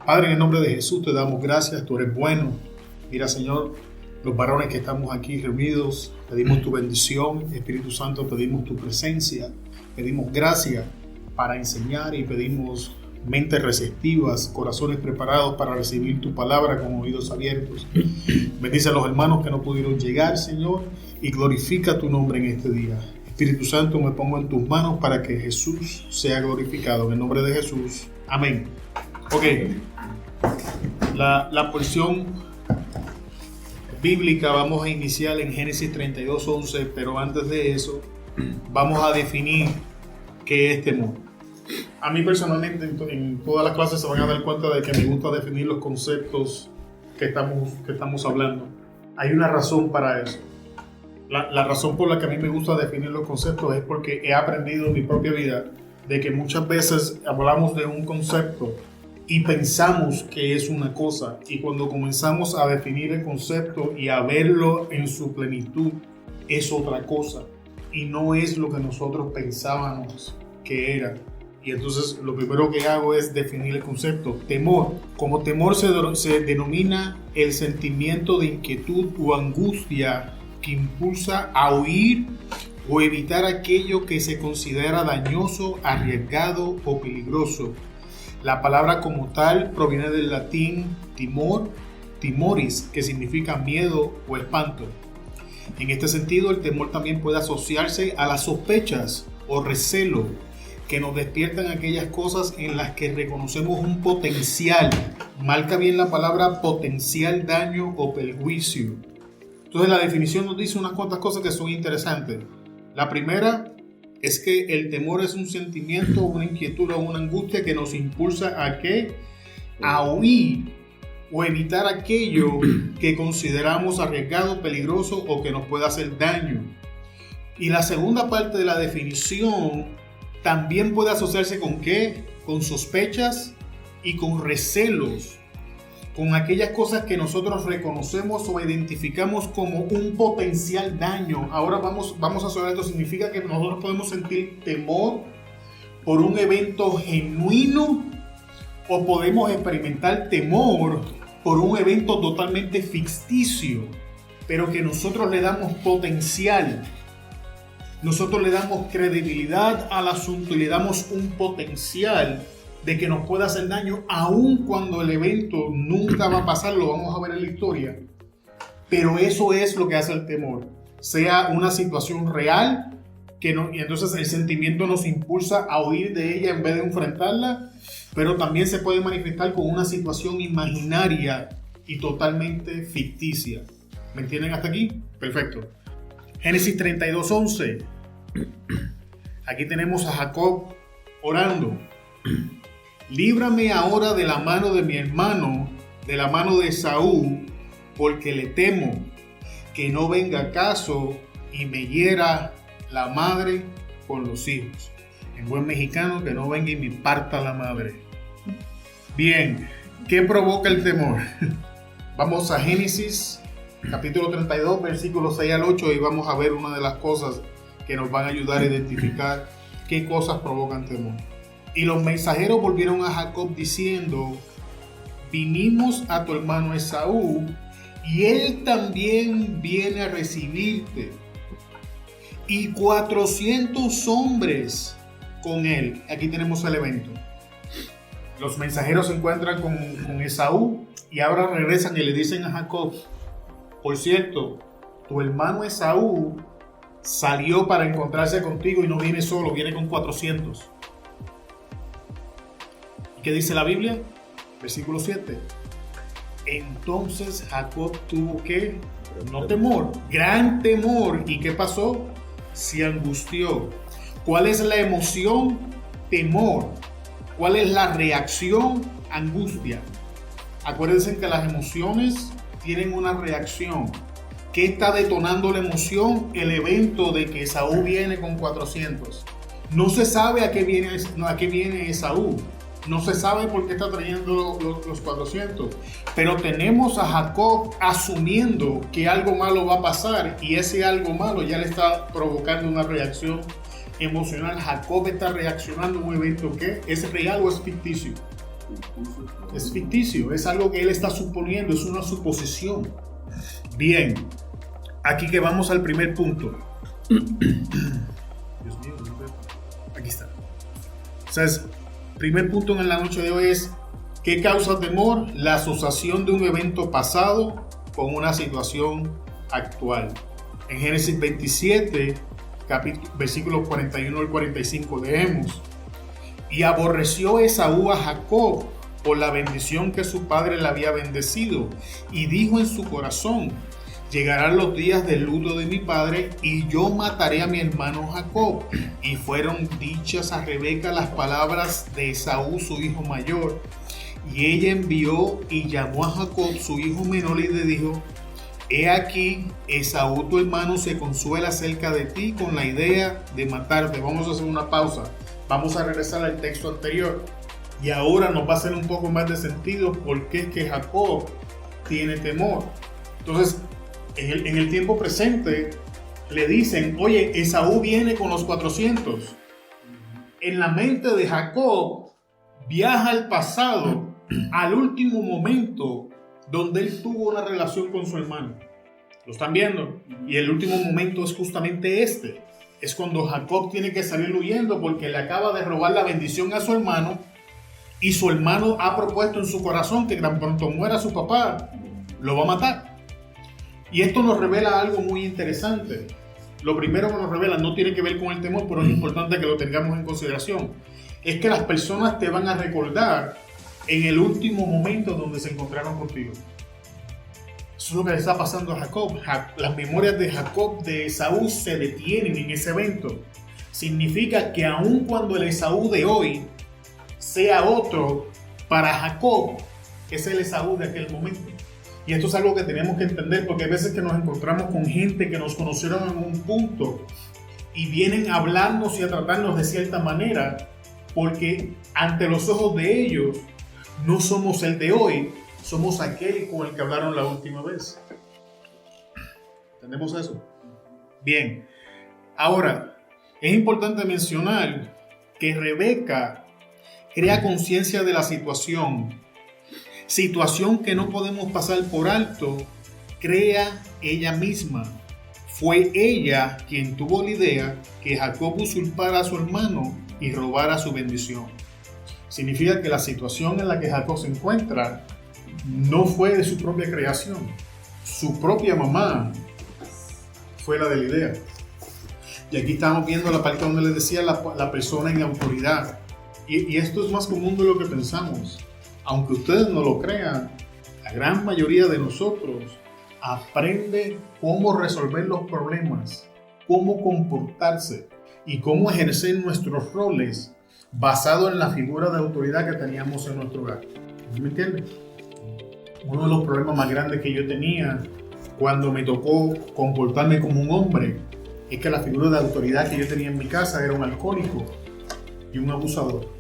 Padre, en el nombre de Jesús te damos gracias, tú eres bueno. Mira, Señor, los varones que estamos aquí reunidos, pedimos tu bendición. Espíritu Santo, pedimos tu presencia, pedimos gracia para enseñar y pedimos mentes receptivas, corazones preparados para recibir tu palabra con oídos abiertos. Bendice a los hermanos que no pudieron llegar, Señor, y glorifica tu nombre en este día. Espíritu Santo, me pongo en tus manos para que Jesús sea glorificado. En el nombre de Jesús. Amén. Ok. La porción bíblica vamos a iniciar en Génesis 32:11, pero antes de eso vamos a definir qué es temor. A mí personalmente en todas las clases se van a dar cuenta de que me gusta definir los conceptos que estamos hablando. Hay una razón para eso. La razón por la que a mí me gusta definir los conceptos es porque he aprendido en mi propia vida de que muchas veces hablamos de un concepto y pensamos que es una cosa, y cuando comenzamos a definir el concepto y a verlo en su plenitud es otra cosa y no es lo que nosotros pensábamos que era. Y entonces lo primero que hago es definir el concepto temor. Como temor se denomina el sentimiento de inquietud o angustia que impulsa a huir o evitar aquello que se considera dañoso, arriesgado o peligroso. La palabra como tal proviene del latín timor, timoris, que significa miedo o espanto. En este sentido, el temor también puede asociarse a las sospechas o recelo que nos despiertan aquellas cosas en las que reconocemos un potencial, marca bien la palabra potencial daño o perjuicio. Entonces la definición nos dice unas cuantas cosas que son interesantes. La primera es que el temor es un sentimiento, una inquietud o una angustia que nos impulsa ¿a qué? A huir o evitar aquello que consideramos arriesgado, peligroso o que nos pueda hacer daño. Y la segunda parte de la definición también puede asociarse ¿con qué? Con sospechas y con recelos, con aquellas cosas que nosotros reconocemos o identificamos como un potencial daño. Ahora vamos a saber esto. Significa que nosotros podemos sentir temor por un evento genuino o podemos experimentar temor por un evento totalmente ficticio, pero que nosotros le damos potencial. Nosotros le damos credibilidad al asunto y le damos un potencial de que nos pueda hacer daño, aun cuando el evento nunca va a pasar, lo vamos a ver en la historia. Pero eso es lo que hace el temor, sea una situación real, y entonces el sentimiento nos impulsa a huir de ella en vez de enfrentarla, pero también se puede manifestar con una situación imaginaria y totalmente ficticia. ¿Me entienden hasta aquí? Perfecto. Génesis 32:11. Aquí tenemos a Jacob orando. Líbrame ahora de la mano de mi hermano, de la mano de Esaú, porque le temo que no venga caso y me hiera la madre con los hijos. En buen mexicano, que no venga y me parta la madre. Bien, ¿qué provoca el temor? Vamos a Génesis capítulo 32, versículos 6 al 8 y vamos a ver una de las cosas que nos van a ayudar a identificar qué cosas provocan temor. Y los mensajeros volvieron a Jacob diciendo: vinimos a tu hermano Esaú y él también viene a recibirte, y 400 hombres con él. Aquí tenemos el evento. Los mensajeros se encuentran con Esaú y ahora regresan y le dicen a Jacob: por cierto, tu hermano Esaú salió para encontrarse contigo y no viene solo, viene con 400. ¿Qué dice la Biblia? Versículo 7. Entonces Jacob tuvo que, no temor, gran temor. ¿Y qué pasó? Se angustió. ¿Cuál es la emoción? Temor. ¿Cuál es la reacción? Angustia. Acuérdense que las emociones tienen una reacción. ¿Qué está detonando la emoción? El evento de que Esaú viene con 400. No se sabe a qué viene Esaú. No se sabe por qué está trayendo los 400. Pero tenemos a Jacob asumiendo que algo malo va a pasar y ese algo malo ya le está provocando una reacción emocional. Jacob está reaccionando a un evento que es real o es ficticio. Es ficticio, es algo que él está suponiendo, es una suposición. Bien, aquí que vamos al primer punto. Dios mío, aquí está. Entonces, primer punto en la noche de hoy es: ¿qué causa temor? La asociación de un evento pasado con una situación actual. En Génesis 27, versículos 41 al 45, leemos: y aborreció Esaú a Jacob por la bendición que su padre le había bendecido, y dijo en su corazón: llegarán los días del luto de mi padre, y yo mataré a mi hermano Jacob. Y fueron dichas a Rebeca las palabras de Esaú, su hijo mayor. Y ella envió y llamó a Jacob, su hijo menor, y le dijo: he aquí, Esaú tu hermano se consuela acerca de ti con la idea de matarte. Vamos a hacer una pausa. Vamos a regresar al texto anterior. Y ahora nos va a hacer un poco más de sentido por qué es que Jacob tiene temor. Entonces, en el tiempo presente, le dicen: oye, Esaú viene con los 400. En la mente de Jacob, viaja al pasado, al último momento donde él tuvo una relación con su hermano. ¿Lo están viendo? Y el último momento es justamente este. Es cuando Jacob tiene que salir huyendo porque le acaba de robar la bendición a su hermano, y su hermano ha propuesto en su corazón que tan pronto muera su papá, lo va a matar. Y esto nos revela algo muy interesante. Lo primero que nos revela no tiene que ver con el temor, pero es importante que lo tengamos en consideración. Es que las personas te van a recordar en el último momento donde se encontraron contigo. Eso es lo que le está pasando a Jacob. Las memorias de Jacob de Esaú se detienen en ese evento. Significa que aun cuando el Esaú de hoy sea otro, para Jacob es el Esaú de aquel momento. Y esto es algo que tenemos que entender, porque hay veces que nos encontramos con gente que nos conocieron en un punto y vienen a hablarnos y a tratarnos de cierta manera, porque ante los ojos de ellos no somos el de hoy, somos aquel con el que hablaron la última vez. ¿Entendemos eso? Bien. Ahora, es importante mencionar que Rebeca crea conciencia de la situación que no podemos pasar por alto. Crea ella misma. Fue ella quien tuvo la idea que Jacob usurpara a su hermano y robara su bendición. Significa que la situación en la que Jacob se encuentra no fue de su propia creación. Su propia mamá fue la de la idea. Y aquí estamos viendo la parte donde les decía la persona en autoridad. Y esto es más común de lo que pensamos. Aunque ustedes no lo crean, la gran mayoría de nosotros aprende cómo resolver los problemas, cómo comportarse y cómo ejercer nuestros roles basado en la figura de autoridad que teníamos en nuestro hogar. ¿Me entienden? Uno de los problemas más grandes que yo tenía cuando me tocó comportarme como un hombre es que la figura de autoridad que yo tenía en mi casa era un alcohólico y un abusador.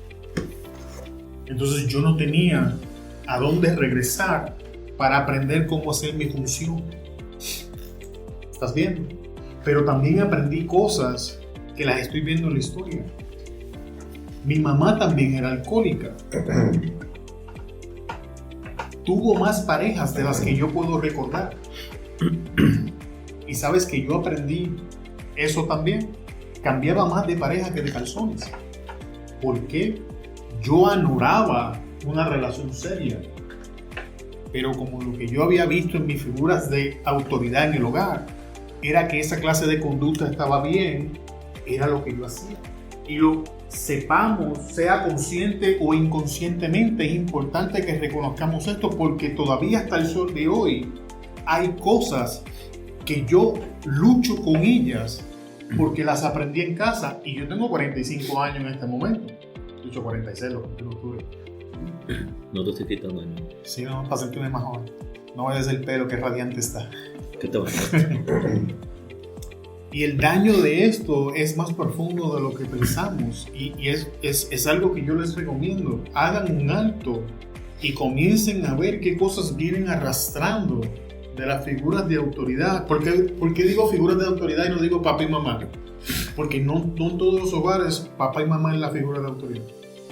Entonces yo no tenía a dónde regresar para aprender cómo hacer mi función. ¿Estás viendo? Pero también aprendí cosas que las estoy viendo en la historia. Mi mamá también era alcohólica. Tuvo más parejas de las que yo puedo recordar. Y sabes que yo aprendí eso también. Cambiaba más de pareja que de calzones. ¿Por qué? Yo añoraba una relación seria. Pero como lo que yo había visto en mis figuras de autoridad en el hogar era que esa clase de conducta estaba bien, era lo que yo hacía. Y lo sepamos, sea consciente o inconscientemente, es importante que reconozcamos esto, porque todavía hasta el sol de hoy hay cosas que yo lucho con ellas porque las aprendí en casa, y yo tengo 45 años en este momento. De hecho 46 lo que octubre. No te estoy quitando años. Sí, no, para sentirme más joven. No vaya a ser el pelo, que radiante está. ¿Qué te va a hacer? Y el daño de esto es más profundo de lo que pensamos, y es algo que yo les recomiendo. Hagan un alto y comiencen a ver qué cosas vienen arrastrando de las figuras de autoridad. ¿Por qué digo figuras de autoridad y no digo papá y mamá? Porque no en todos los hogares papá y mamá es la figura de autoridad.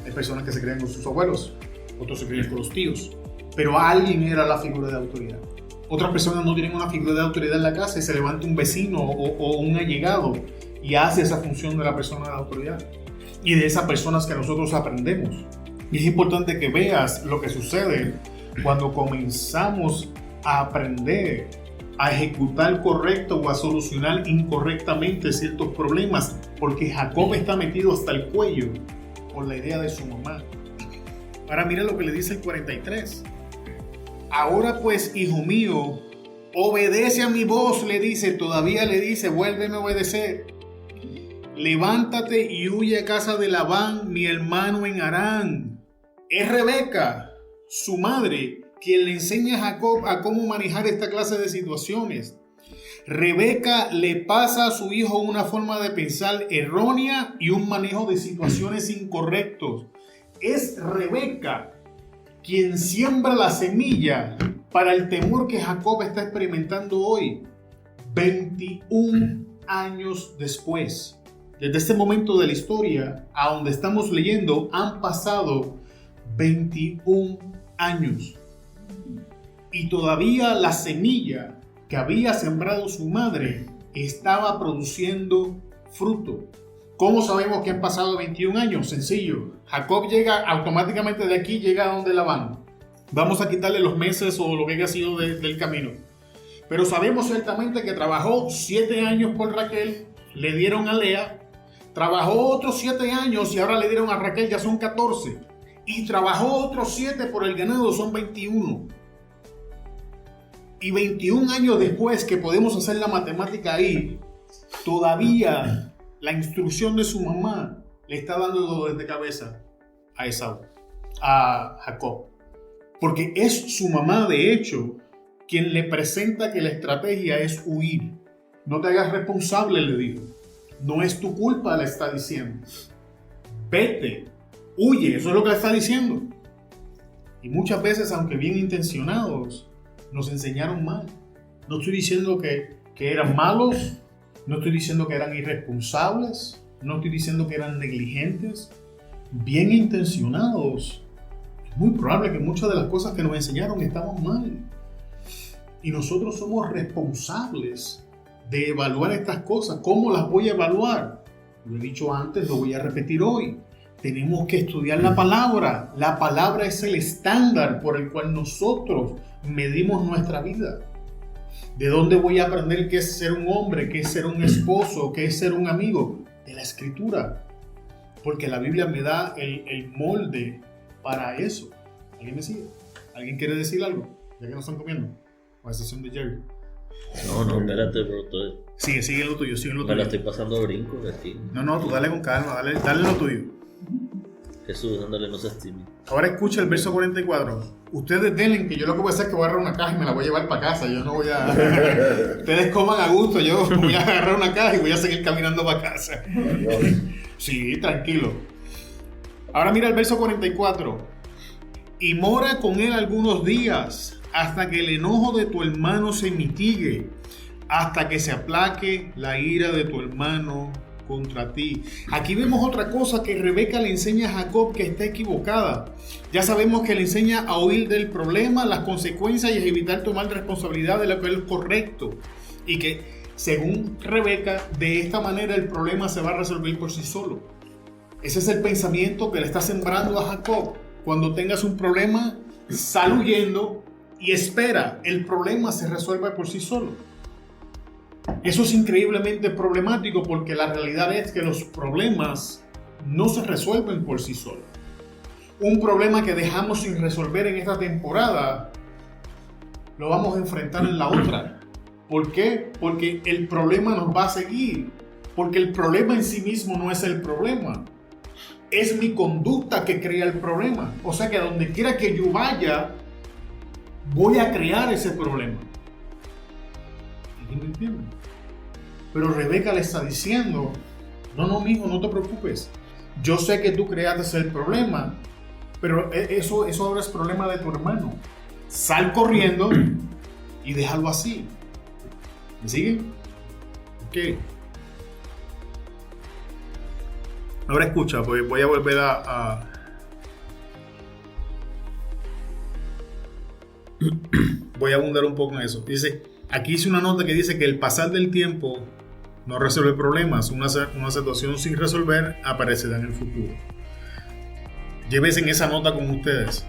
Hay personas que se creen con sus abuelos, otros se crían con los tíos, pero alguien era la figura de autoridad. Otras personas no tienen una figura de autoridad en la casa y se levanta un vecino o un allegado y hace esa función de la persona de autoridad y de esas personas que nosotros aprendemos. Y es importante que veas lo que sucede cuando comenzamos a aprender a ejecutar correcto o a solucionar incorrectamente ciertos problemas, porque Jacob está metido hasta el cuello por la idea de su mamá. Ahora mira lo que le dice el 43. Ahora pues, hijo mío, obedece a mi voz, le dice, todavía le dice, vuélveme a obedecer. Levántate y huye a casa de Labán, mi hermano en Harán. Es Rebeca, su madre, quien le enseña a Jacob a cómo manejar esta clase de situaciones. Rebeca le pasa a su hijo una forma de pensar errónea y un manejo de situaciones incorrectos. Es Rebeca quien siembra la semilla para el temor que Jacob está experimentando hoy, 21 años después. Desde este momento de la historia a donde estamos leyendo han pasado 21 años. Y todavía la semilla que había sembrado su madre estaba produciendo fruto. ¿Cómo sabemos que han pasado 21 años? Sencillo. Jacob llega automáticamente de aquí, llega a donde Labán. Vamos a quitarle los meses o lo que haya sido del camino. Pero sabemos ciertamente que trabajó 7 años por Raquel, le dieron a Lea, trabajó otros 7 años y ahora le dieron a Raquel, ya son 14. Y trabajó otros 7 por el ganado, son 21. Y 21 años después, que podemos hacer la matemática ahí, todavía la instrucción de su mamá le está dando dolores de cabeza a Esaú, a Jacob. Porque es su mamá, de hecho, quien le presenta que la estrategia es huir. No te hagas responsable, le dijo. No es tu culpa, le está diciendo. Vete, huye, eso es lo que le está diciendo. Y muchas veces, aunque bien intencionados, nos enseñaron mal. No estoy diciendo que eran malos, no estoy diciendo que eran irresponsables, no estoy diciendo que eran negligentes. Bien intencionados, es muy probable que muchas de las cosas que nos enseñaron estaban mal. Y nosotros somos responsables de evaluar estas cosas. ¿Cómo las voy a evaluar? Lo he dicho antes, lo voy a repetir hoy. Tenemos que estudiar la palabra. La palabra es el estándar por el cual nosotros medimos nuestra vida. ¿De dónde voy a aprender qué es ser un hombre, qué es ser un esposo, qué es ser un amigo? De la Escritura. Porque la Biblia me da el molde para eso. ¿Alguien me sigue? ¿Alguien quiere decir algo? Ya que no están comiendo. A excepción de Jerry. No, espérate, bro. Sigue lo tuyo, Me la estoy pasando brincos aquí. No, tú dale con calma, dale lo tuyo. Jesús, ándale, no se estime. Ahora escucha el verso 44. Ustedes denle, que yo lo que voy a hacer es que voy a agarrar una caja y me la voy a llevar para casa. Yo no voy a... Ustedes coman a gusto, yo voy a agarrar una caja y voy a seguir caminando para casa. Sí, tranquilo. Ahora mira el verso 44. Y mora con él algunos días, hasta que el enojo de tu hermano se mitigue, hasta que se aplaque la ira de tu hermano contra ti. Aquí vemos otra cosa que Rebeca le enseña a Jacob que está equivocada. Ya sabemos que le enseña a huir del problema, las consecuencias y a evitar tomar responsabilidad de lo que es correcto. Y que, según Rebeca, de esta manera el problema se va a resolver por sí solo. Ese es el pensamiento que le está sembrando a Jacob. Cuando tengas un problema, sal huyendo y espera, el problema se resuelve por sí solo. Eso es increíblemente problemático porque la realidad es que los problemas no se resuelven por sí solos. Un problema que dejamos sin resolver en esta temporada, lo vamos a enfrentar en la otra. ¿Por qué? Porque el problema nos va a seguir. Porque el problema en sí mismo no es el problema. Es mi conducta que crea el problema. O sea que a donde quiera que yo vaya, voy a crear ese problema. ¿Alguien me entiende? Pero Rebeca le está diciendo, no, mijo, no te preocupes. Yo sé que tú creaste el problema, pero eso ahora es problema de tu hermano. Sal corriendo y déjalo así. ¿Me siguen? Ok. Ahora escucha, pues voy a volver voy a abundar un poco en eso. Dice, aquí hice una nota que dice que el pasar del tiempo no resuelve problemas. Una situación sin resolver aparecerá en el futuro. Llévense esa nota con ustedes,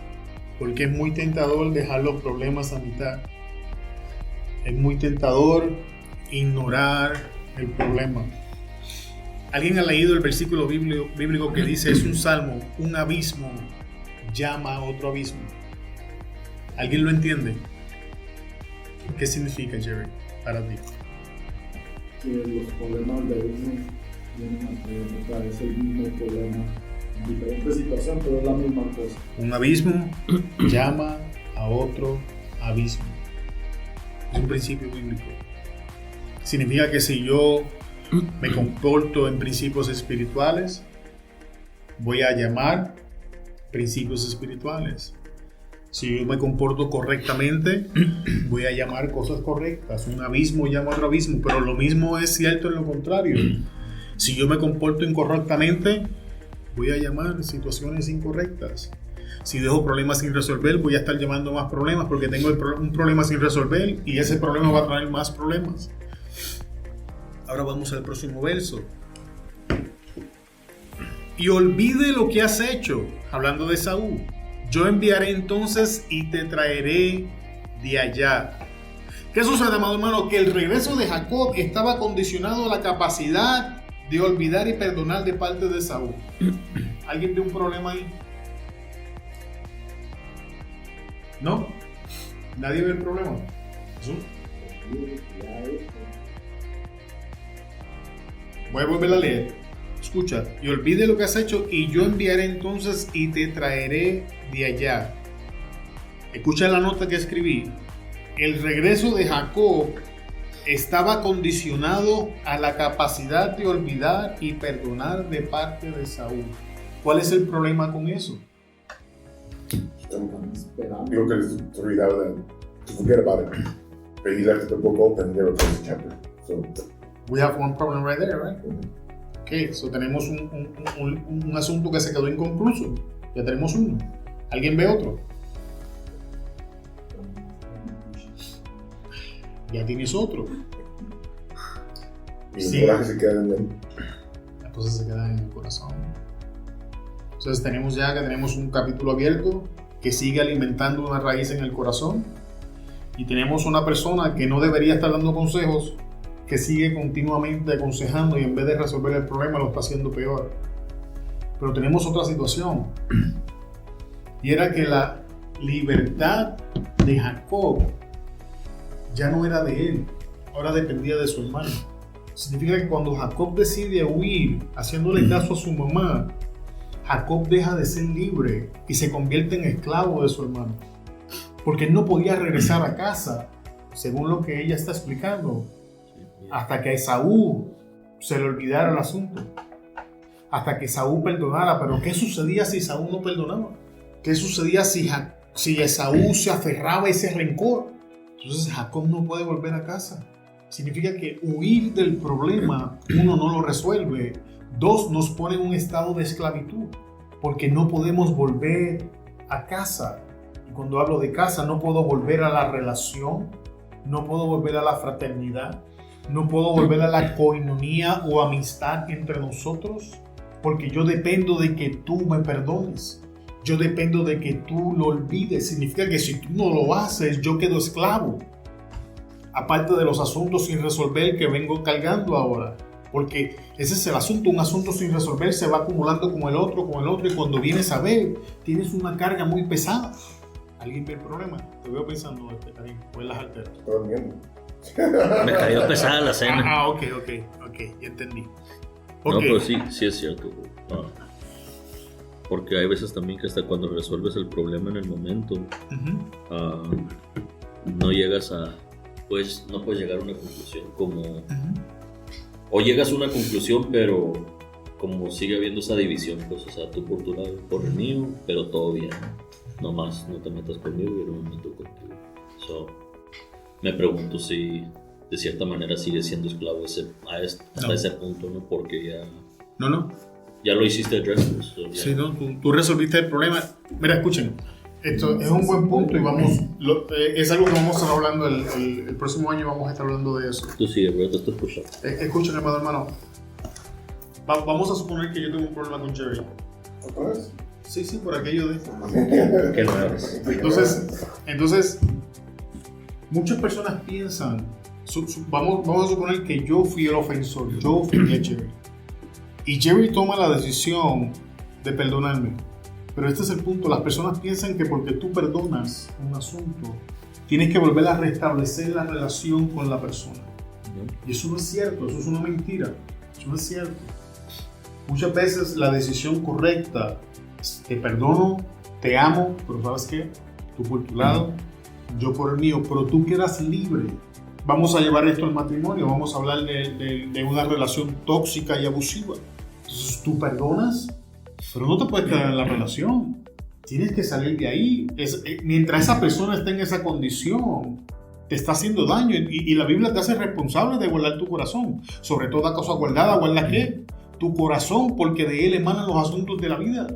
porque es muy tentador dejar los problemas a mitad. Es muy tentador ignorar el problema. ¿Alguien ha leído el versículo bíblico que dice, es un salmo, un abismo llama a otro abismo? ¿Alguien lo entiende? ¿Qué significa, Jerry, para ti? Que los problemas de uno vienen a traerse el mismo problema en diferentes situaciones, pero es la misma cosa. Un abismo llama a otro abismo. Es un principio bíblico. Significa que si yo me comporto en principios espirituales, voy a llamar principios espirituales. Si yo me comporto correctamente, voy a llamar cosas correctas. Un abismo llama a otro abismo, pero lo mismo es cierto en lo contrario. Si yo me comporto incorrectamente, voy a llamar situaciones incorrectas. Si dejo problemas sin resolver, voy a estar llamando más problemas porque tengo un problema sin resolver y ese problema va a traer más problemas. Ahora vamos al próximo verso. Y olvide lo que has hecho, hablando de Saúl. Yo enviaré entonces y te traeré de allá. ¿Qué sucede, amado hermano? Que el regreso de Jacob estaba condicionado a la capacidad de olvidar y perdonar de parte de Saúl. ¿Alguien ve un problema ahí? ¿No? ¿Nadie ve el problema? ¿Sí? Voy a volver a leer. Escucha, y olvide lo que has hecho y yo enviaré entonces y te traeré de allá. Escucha la nota que escribí. El regreso de Jacob estaba condicionado a la capacidad de olvidar y perdonar de parte de Saúl. ¿Cuál es el problema con eso? Digo que to read out of that, to forget about it. But he left the book open, never closed the chapter. So We have one problem right there, right? Okay, so tenemos un asunto que se quedó inconcluso. Ya tenemos uno. ¿Alguien ve otro? Ya tienes otro. y Sí. el coraje se queda en él. Las cosas se quedan en el corazón. Entonces tenemos un capítulo abierto que sigue alimentando una raíz en el corazón y tenemos una persona que no debería estar dando consejos, que sigue continuamente aconsejando y en vez de resolver el problema lo está haciendo peor. Pero tenemos otra situación y era que la libertad de Jacob ya no era de él, ahora dependía de su hermano. Significa que cuando Jacob decide huir haciéndole caso a su mamá, Jacob deja de ser libre y se convierte en esclavo de su hermano, porque él no podía regresar a casa, según lo que ella está explicando, hasta que a Esaú se le olvidara el asunto, hasta que Esaú perdonara. Pero ¿qué sucedía si Esaú no perdonaba? ¿Qué sucedía si Esaú se aferraba a ese rencor? Entonces Jacob no puede volver a casa. Significa que huir del problema, uno, no lo resuelve. Dos, nos pone en un estado de esclavitud, porque no podemos volver a casa. Y cuando hablo de casa, no puedo volver a la relación, no puedo volver a la fraternidad, no puedo volver a la coinonía o amistad entre nosotros, porque yo dependo de que tú me perdones. Yo dependo de que tú lo olvides. Significa que si tú no lo haces, yo quedo esclavo. Aparte de los asuntos sin resolver que vengo cargando ahora. Porque ese es el asunto. Un asunto sin resolver se va acumulando con el otro. Y cuando vienes a ver, tienes una carga muy pesada. ¿Alguien ve el problema? Te veo pensando, Karim. ¿O es las alteras? Estoy durmiendo. Me cayó pesada la cena. Ok. Ya entendí. No, Okay. pero sí es cierto. Porque hay veces también que hasta cuando resuelves el problema en el momento, no llegas a... Pues no puedes llegar a una conclusión como... O llegas a una conclusión, pero como sigue habiendo esa división, pues, o sea, tú por tu lado, por el mío, pero todo bien. No más, no te metas conmigo y yo no me meto contigo. So, me pregunto si de cierta manera sigue siendo esclavo hasta ese punto, ¿no? Porque ya... No. Ya lo hiciste address, pues, so ya. Sí, no, tú resolviste el problema. Mira, escuchen. Esto es un buen punto y es algo que vamos a estar hablando el próximo año, vamos a estar hablando de eso. Tú sigue, pero te estoy escuchando. Escuchen, hermano. Vamos a suponer que yo tengo un problema con Jerry. ¿Otra vez? Sí, por aquello de... ¿Qué no eres? Entonces, muchas personas piensan, vamos a suponer que yo fui el ofensor, yo ofendí a Jerry. Y Jerry toma la decisión de perdonarme. Pero este es el punto, las personas piensan que porque tú perdonas un asunto, tienes que volver a restablecer la relación con la persona. Y eso no es cierto, eso es una mentira, eso no es cierto. Muchas veces la decisión correcta es, te perdono, te amo, pero ¿sabes qué? Tú por tu lado, yo por el mío, pero tú quedas libre. Vamos a llevar esto al matrimonio, vamos a hablar de una relación tóxica y abusiva. Entonces tú perdonas, pero no te puedes quedar en la relación. Tienes que salir de ahí. Mientras esa persona esté en esa condición, te está haciendo daño. Y la Biblia te hace responsable de guardar tu corazón. Sobre toda cosa guardada, ¿guarda qué? Tu corazón, porque de él emanan los asuntos de la vida.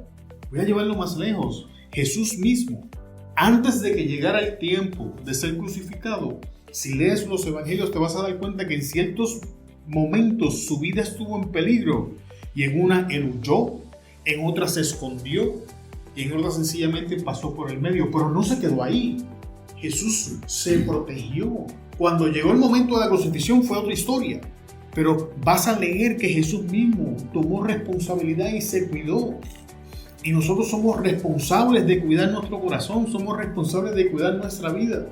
Voy a llevarlo más lejos. Jesús mismo, antes de que llegara el tiempo de ser crucificado, si lees los evangelios te vas a dar cuenta que en ciertos momentos su vida estuvo en peligro. Y en una él huyó, en otra se escondió y en otra sencillamente pasó por el medio, pero no se quedó ahí. Jesús se protegió. Cuando llegó el momento de la crucifixión fue otra historia, pero vas a leer que Jesús mismo tomó responsabilidad y se cuidó. Y nosotros somos responsables de cuidar nuestro corazón, somos responsables de cuidar nuestra vida.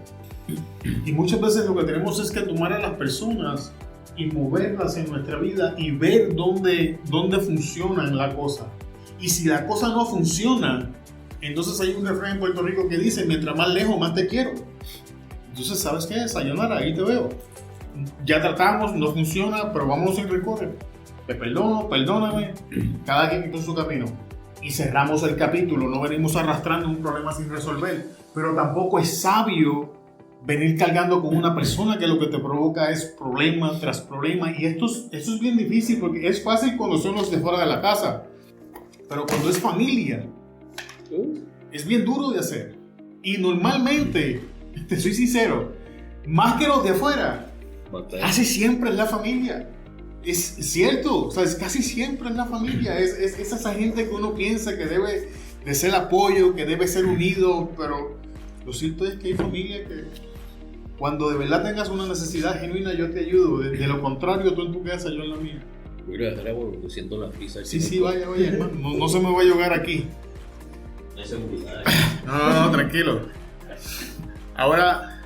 Y muchas veces lo que tenemos es que tomar a las personas y moverlas en nuestra vida y ver dónde funciona la cosa. Y si la cosa no funciona, entonces hay un refrán en Puerto Rico que dice, mientras más lejos, más te quiero. Entonces, ¿sabes qué? Sayonara, ahí te veo. Ya tratamos, no funciona, pero vamos sin recorrer. Te perdono, perdóname, cada quien con su camino. Y cerramos el capítulo, no venimos arrastrando un problema sin resolver. Pero tampoco es sabio venir cargando con una persona que lo que te provoca es problema tras problema. Y esto es bien difícil porque es fácil cuando son los de fuera de la casa. Pero cuando es familia, es bien duro de hacer. Y normalmente, te soy sincero, más que los de afuera, casi siempre es la familia. Es cierto, o sea, es casi siempre es la familia. Es esa gente que uno piensa que debe de ser apoyo, que debe ser unido, pero lo cierto es que hay familia que cuando de verdad tengas una necesidad genuina yo te ayudo. De lo contrario, tú en tu casa, yo en la mía. Voy a dejar produciendo la pizza. Sí, vaya, hermano. No se me va a ahogar aquí. No hay seguridad. No, tranquilo. Ahora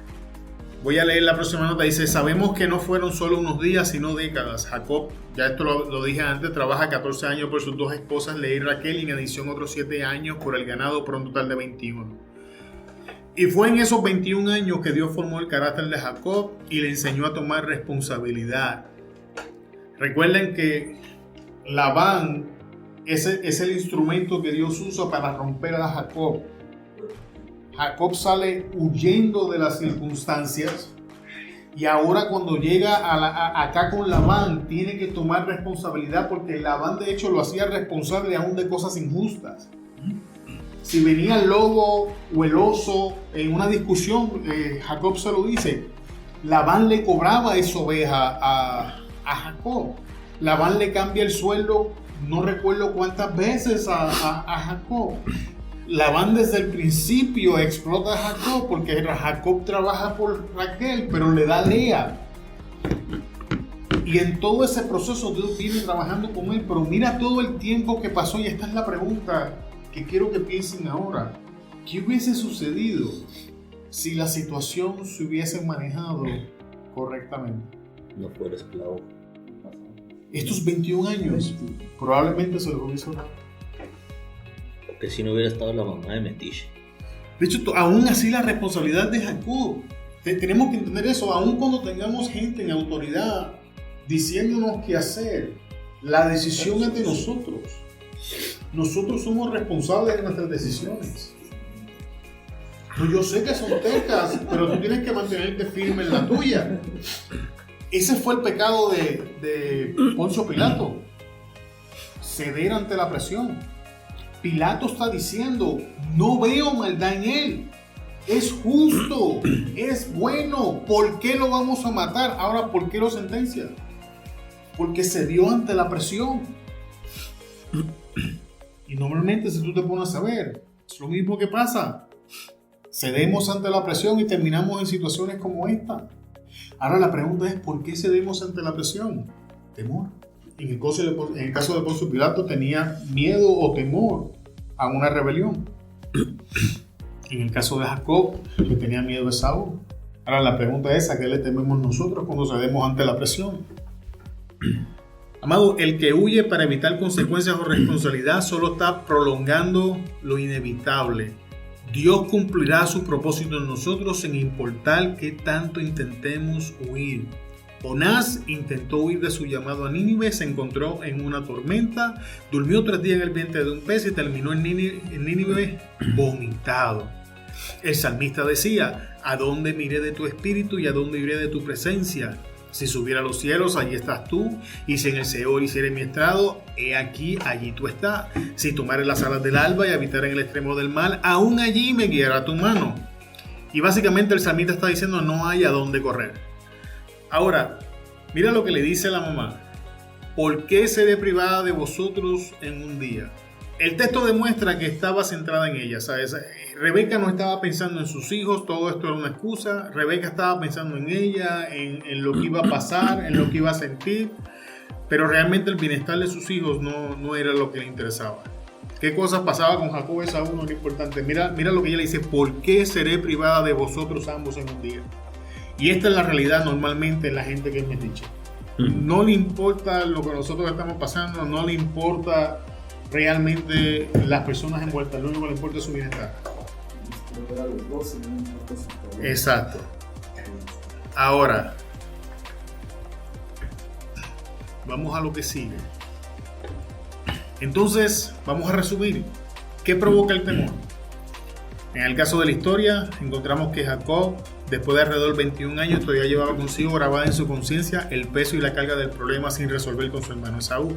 voy a leer la próxima nota. Dice, sabemos que no fueron solo unos días, sino décadas. Jacob, ya esto lo dije antes, trabaja 14 años por sus dos esposas, Lea y Raquel, y en adición otros 7 años por el ganado, por un total de 21. Y fue en esos 21 años que Dios formó el carácter de Jacob y le enseñó a tomar responsabilidad. Recuerden que Labán es el instrumento que Dios usa para romper a Jacob. Jacob sale huyendo de las circunstancias y ahora cuando llega acá con Labán tiene que tomar responsabilidad porque Labán de hecho lo hacía responsable aún de cosas injustas. Si venía el lobo o el oso en una discusión, Jacob se lo dice, Labán le cobraba esa oveja a Jacob. Labán le cambia el sueldo, no recuerdo cuántas veces a Jacob. Labán desde el principio explota a Jacob porque Jacob trabaja por Raquel, pero le da Lea. Y en todo ese proceso Dios viene trabajando con él, pero mira todo el tiempo que pasó y esta es la pregunta que quiero que piensen ahora. ¿Qué hubiese sucedido si la situación se hubiese manejado correctamente? No fuera esclavo. Estos 21 años probablemente se los hubiese dado. Porque si no hubiera estado la mamá de Metiche. De hecho, aún así la responsabilidad de Jacob. Tenemos que entender eso. Aún cuando tengamos gente en autoridad diciéndonos qué hacer, la decisión es de nosotros. Nosotros somos responsables de nuestras decisiones. Yo sé que son tercas, pero tú tienes que mantenerte firme en la tuya. Ese fue el pecado de Poncio Pilato. Ceder ante la presión. Pilato está diciendo, no veo maldad en él. Es justo, es bueno. ¿Por qué lo vamos a matar? Ahora, ¿por qué lo sentencia? Porque se dio ante la presión. Y normalmente, si tú te pones a ver, es lo mismo que pasa. Cedemos ante la presión y terminamos en situaciones como esta. Ahora la pregunta es, ¿por qué cedemos ante la presión? Temor. En el caso de Poncio Pilato tenía miedo o temor a una rebelión. En el caso de Jacob, que tenía miedo de Saúl. Ahora la pregunta es, ¿a qué le tememos nosotros cuando cedemos ante la presión? Amado, el que huye para evitar consecuencias o responsabilidad solo está prolongando lo inevitable. Dios cumplirá su propósito en nosotros sin importar qué tanto intentemos huir. Jonás intentó huir de su llamado a Nínive, se encontró en una tormenta, durmió 3 días en el vientre de un pez y terminó en Nínive vomitado. El salmista decía, ¿a dónde miré de tu espíritu y a dónde iré de tu presencia? Si subiera a los cielos, allí estás tú, y si en el Seol hiciere mi estrado, he aquí, allí tú estás. Si tomare las alas del alba y habitar en el extremo del mal, aún allí me guiará tu mano. Y básicamente el salmista está diciendo, no hay a dónde correr. Ahora, mira lo que le dice la mamá. ¿Por qué seré privada de vosotros en un día? El texto demuestra que estaba centrada en ella, ¿sabes? Rebeca no estaba pensando en sus hijos, todo esto era una excusa. Rebeca estaba pensando en ella, en lo que iba a pasar, en lo que iba a sentir, pero realmente el bienestar de sus hijos no era lo que le interesaba. ¿Qué cosas pasaba con Jacob y Esaú? No era importante. Mira lo que ella le dice, ¿por qué seré privada de vosotros ambos en un día? Y esta es la realidad normalmente en la gente que es metiche. No le importa lo que nosotros estamos pasando, no le importa realmente las personas envueltas, lo único que le importa es su bienestar. Exacto. Ahora, vamos a lo que sigue. Entonces, vamos a resumir. ¿Qué provoca el temor? En el caso de la historia, encontramos que Jacob, después de alrededor de 21 años, todavía llevaba consigo grabada en su conciencia el peso y la carga del problema sin resolver con su hermano Esaú.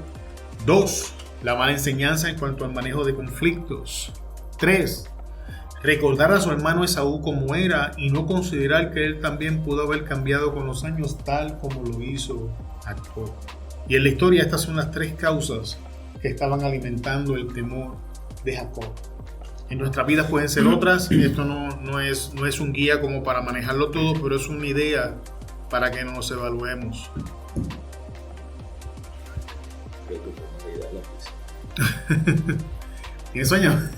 2. La mala enseñanza en cuanto al manejo de conflictos. 3. Recordar a su hermano Esaú como era y no considerar que él también pudo haber cambiado con los años tal como lo hizo Jacob. Y en la historia estas son las 3 causas que estaban alimentando el temor de Jacob. En nuestras vidas pueden ser otras, esto no es un guía como para manejarlo todo, pero es una idea para que nos evaluemos. ¿Tienes sueño?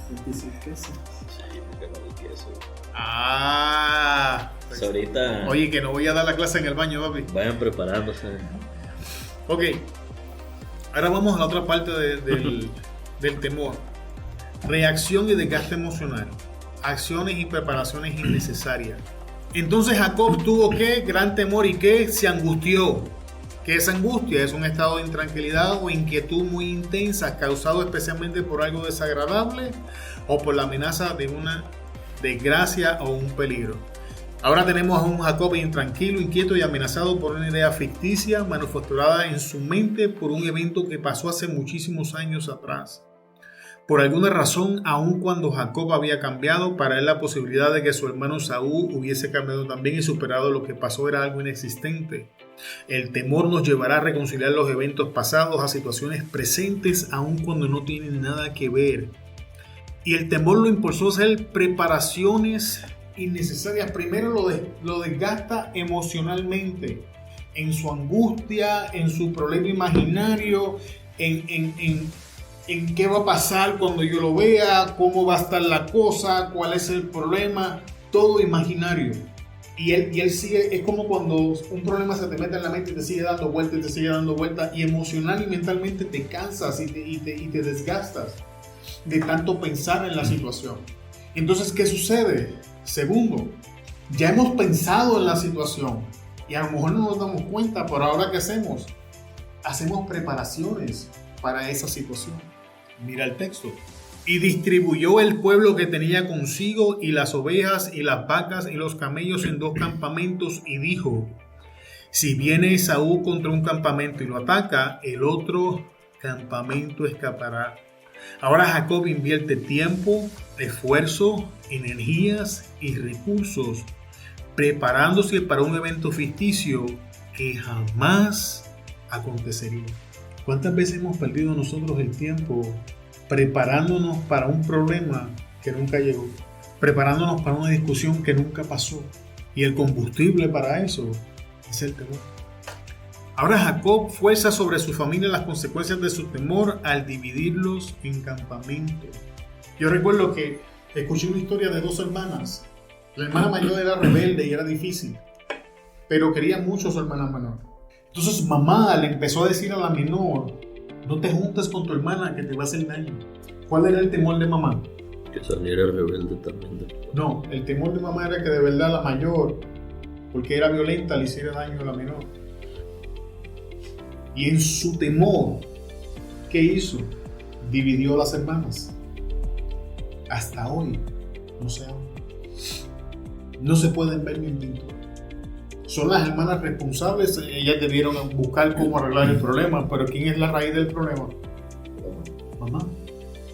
Pues, ahorita. Oye, que no voy a dar la clase en el baño, papi. Vayan preparándose. Ok, ahora vamos a la otra parte del temor. Reacción y desgaste emocional. Acciones y preparaciones innecesarias. Entonces Jacob tuvo ¿qué? Gran temor y ¿qué? Se angustió. ¿Qué es angustia? Es un estado de intranquilidad o inquietud muy intensa causado especialmente por algo desagradable o por la amenaza de una desgracia o un peligro. Ahora tenemos a un Jacob intranquilo, inquieto y amenazado por una idea ficticia manufacturada en su mente por un evento que pasó hace muchísimos años atrás. Por alguna razón, aun cuando Jacob había cambiado, para él la posibilidad de que su hermano Saúl hubiese cambiado también y superado lo que pasó era algo inexistente. El temor nos llevará a reconciliar los eventos pasados a situaciones presentes, aun cuando no tienen nada que ver. Y el temor lo impulsó a hacer preparaciones innecesarias. Primero lo desgasta emocionalmente, en su angustia, en su problema imaginario, en qué va a pasar cuando yo lo vea, cómo va a estar la cosa, cuál es el problema, todo imaginario. Y él sigue, es como cuando un problema se te mete en la mente y te sigue dando vueltas, y emocional y mentalmente te cansas y te desgastas de tanto pensar en la situación. Entonces, ¿qué sucede? Segundo, ya hemos pensado en la situación y a lo mejor no nos damos cuenta, pero ahora ¿qué hacemos? Hacemos preparaciones para esa situación. Mira el texto. Y distribuyó el pueblo que tenía consigo y las ovejas y las vacas y los camellos en 2 campamentos y dijo: si viene Esaú contra un campamento y lo ataca, el otro campamento escapará. Ahora Jacob invierte tiempo, esfuerzo, energías y recursos preparándose para un evento ficticio que jamás acontecería. ¿Cuántas veces hemos perdido nosotros el tiempo preparándonos para un problema que nunca llegó? Preparándonos para una discusión que nunca pasó. Y el combustible para eso es el temor. Ahora Jacob fuerza sobre su familia las consecuencias de su temor al dividirlos en campamentos. Yo recuerdo que escuché una historia de 2 hermanas. La hermana mayor era rebelde y era difícil, pero quería mucho a su hermana menor. Entonces mamá le empezó a decir a la menor: no te juntes con tu hermana que te va a hacer daño. ¿Cuál era el temor de mamá? Que saliera rebelde también. No, el temor de mamá era que de verdad la mayor, porque era violenta, le hiciera daño a la menor. Y en su temor, ¿qué hizo? Dividió a las hermanas. Hasta hoy no se hablan. No se pueden ver ni en pintura. Son las hermanas responsables, ellas debieron buscar cómo arreglar el problema, pero ¿quién es la raíz del problema? Mamá.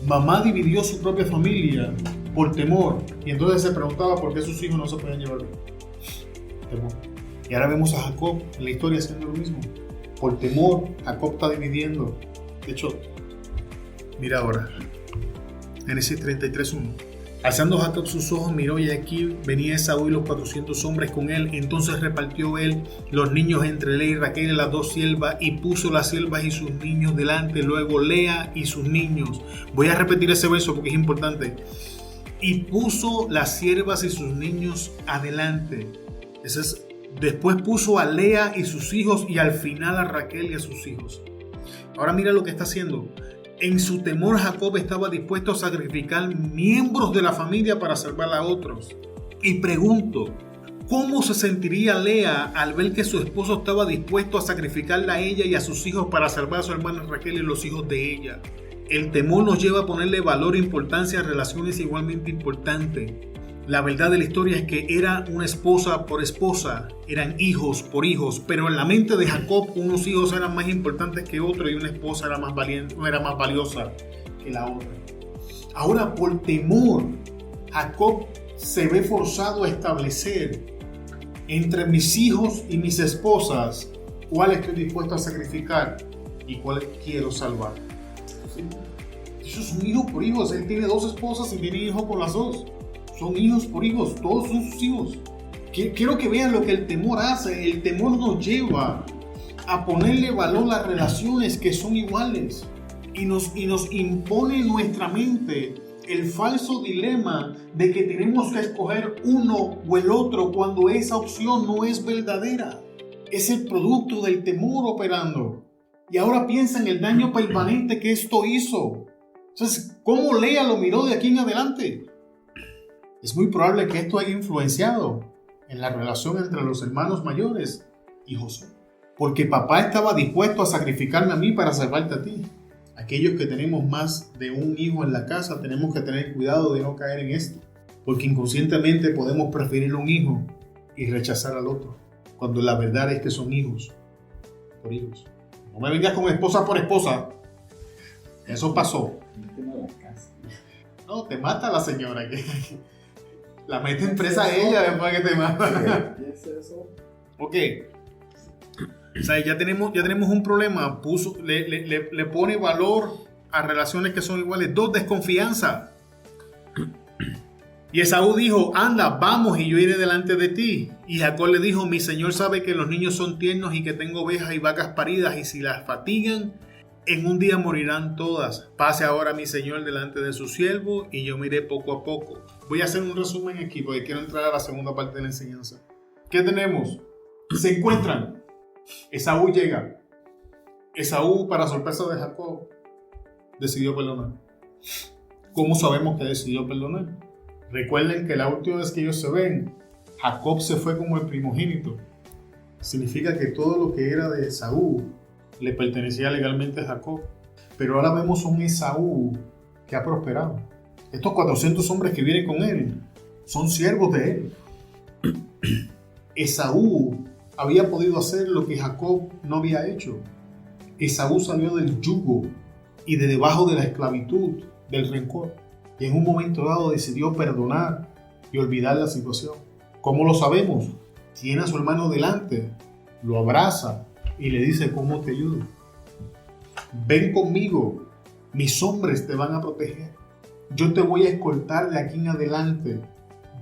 Mamá dividió su propia familia por temor, y entonces se preguntaba por qué sus hijos no se podían llevar bien. Temor. Y ahora vemos a Jacob en la historia haciendo lo mismo. Por temor, Jacob está dividiendo. De hecho, mira ahora, Génesis 33:1. Alzando Jacob sus ojos, miró y aquí venía Esaú y los 400 hombres con él. Entonces repartió él los niños entre Lea y Raquel y las 2 siervas y puso las siervas y sus niños delante. Luego Lea y sus niños. Voy a repetir ese verso porque es importante. Y puso las siervas y sus niños adelante. Después puso a Lea y sus hijos y al final a Raquel y a sus hijos. Ahora mira lo que está haciendo. En su temor, Jacob estaba dispuesto a sacrificar miembros de la familia para salvar a otros. Y pregunto, ¿cómo se sentiría Lea al ver que su esposo estaba dispuesto a sacrificarla a ella y a sus hijos para salvar a su hermana Raquel y los hijos de ella? El temor nos lleva a ponerle valor e importancia a relaciones igualmente importantes. La verdad de la historia es que era una esposa por esposa, eran hijos por hijos, pero en la mente de Jacob unos hijos eran más importantes que otros y una esposa era más valiosa que la otra. Ahora, por temor, Jacob se ve forzado a establecer entre mis hijos y mis esposas cuál estoy dispuesto a sacrificar y cuál quiero salvar. Eso es un hijo por hijos. Él tiene 2 esposas y tiene hijos con las 2. Son hijos por hijos, todos son sus hijos. Quiero que vean lo que el temor hace. El temor nos lleva a ponerle valor a las relaciones que son iguales y nos impone en nuestra mente el falso dilema de que tenemos que escoger uno o el otro cuando esa opción no es verdadera. Es el producto del temor operando. Y ahora piensa en el daño permanente que esto hizo. Entonces, ¿cómo Lea lo miró de aquí en adelante? Es muy probable que esto haya influenciado en la relación entre los hermanos mayores y Josué. Porque papá estaba dispuesto a sacrificarme a mí para salvarte a ti. Aquellos que tenemos más de un hijo en la casa tenemos que tener cuidado de no caer en esto. Porque inconscientemente podemos preferir un hijo y rechazar al otro. Cuando la verdad es que son hijos por hijos. No me vengas con esposa por esposa. Eso pasó. No, te mata la señora. La mete en presa a ella después que te mata. ¿Qué es eso? Ok. O sea, ya tenemos un problema. Le pone valor a relaciones que son iguales. 2, desconfianza. Y Esaú dijo: anda, vamos y yo iré delante de ti. Y Jacob le dijo: mi señor sabe que los niños son tiernos y que tengo ovejas y vacas paridas, y si las fatigan, en un día morirán todas. Pase ahora mi señor delante de su siervo y yo miré poco a poco. Voy a hacer un resumen aquí porque quiero entrar a la segunda parte de la enseñanza. ¿Qué tenemos? Se encuentran. Esaú llega. Esaú, para sorpresa de Jacob, decidió perdonar. ¿Cómo sabemos que decidió perdonar? Recuerden que la última vez que ellos se ven, Jacob se fue como el primogénito. Significa que todo lo que era de Esaú le pertenecía legalmente a Jacob. Pero ahora vemos un Esaú que ha prosperado. Estos 400 hombres que vienen con él son siervos de él. Esaú había podido hacer lo que Jacob no había hecho. Esaú salió del yugo y de debajo de la esclavitud del rencor. Y en un momento dado decidió perdonar y olvidar la situación. ¿Cómo lo sabemos? Tiene a su hermano delante, lo abraza y le dice: ¿cómo te ayudo? Ven conmigo, mis hombres te van a proteger. Yo te voy a escoltar de aquí en adelante.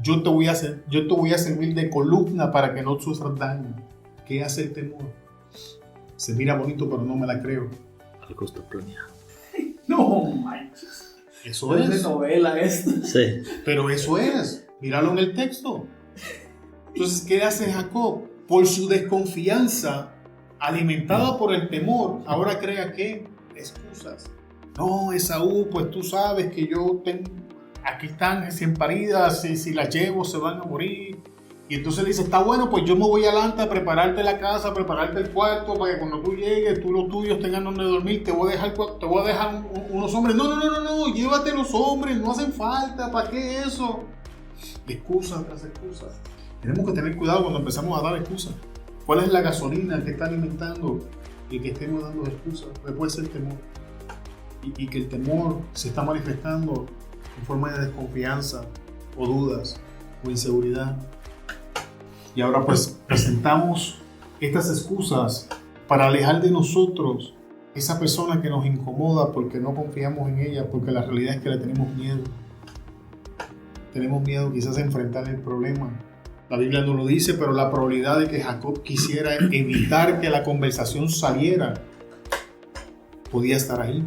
Yo te voy a servir de columna para que no sufras daño. ¿Qué hace el temor? Se mira bonito, pero no me la creo. Algo está planeado. No manches. Eso Es de es. novela esto. Sí. Pero eso es. Míralo en el texto. Entonces, ¿qué hace Jacob? Por su desconfianza, alimentada por el temor, ahora crea que excusas. No, Esaú, pues tú sabes que yo tengo, aquí están recién paridas, si las llevo se van a morir. Y entonces le dice: está bueno, pues yo me voy adelante a prepararte la casa, a prepararte el cuarto, para que cuando tú llegues, tú los tuyos tengan donde dormir, te voy a dejar unos hombres. No, llévate los hombres, no hacen falta, ¿para qué eso? Excusas tras excusas. Tenemos que tener cuidado cuando empezamos a dar excusas. ¿Cuál es la gasolina que está alimentando y que estemos dando excusas? Puede ser el temor. Y que el temor se está manifestando en forma de desconfianza o dudas o inseguridad. Y ahora pues presentamos estas excusas para alejar de nosotros esa persona que nos incomoda porque no confiamos en ella, porque la realidad es que le tenemos miedo. Tenemos miedo quizás a enfrentar el problema. La Biblia no lo dice, pero la probabilidad de que Jacob quisiera evitar que la conversación saliera podía estar ahí.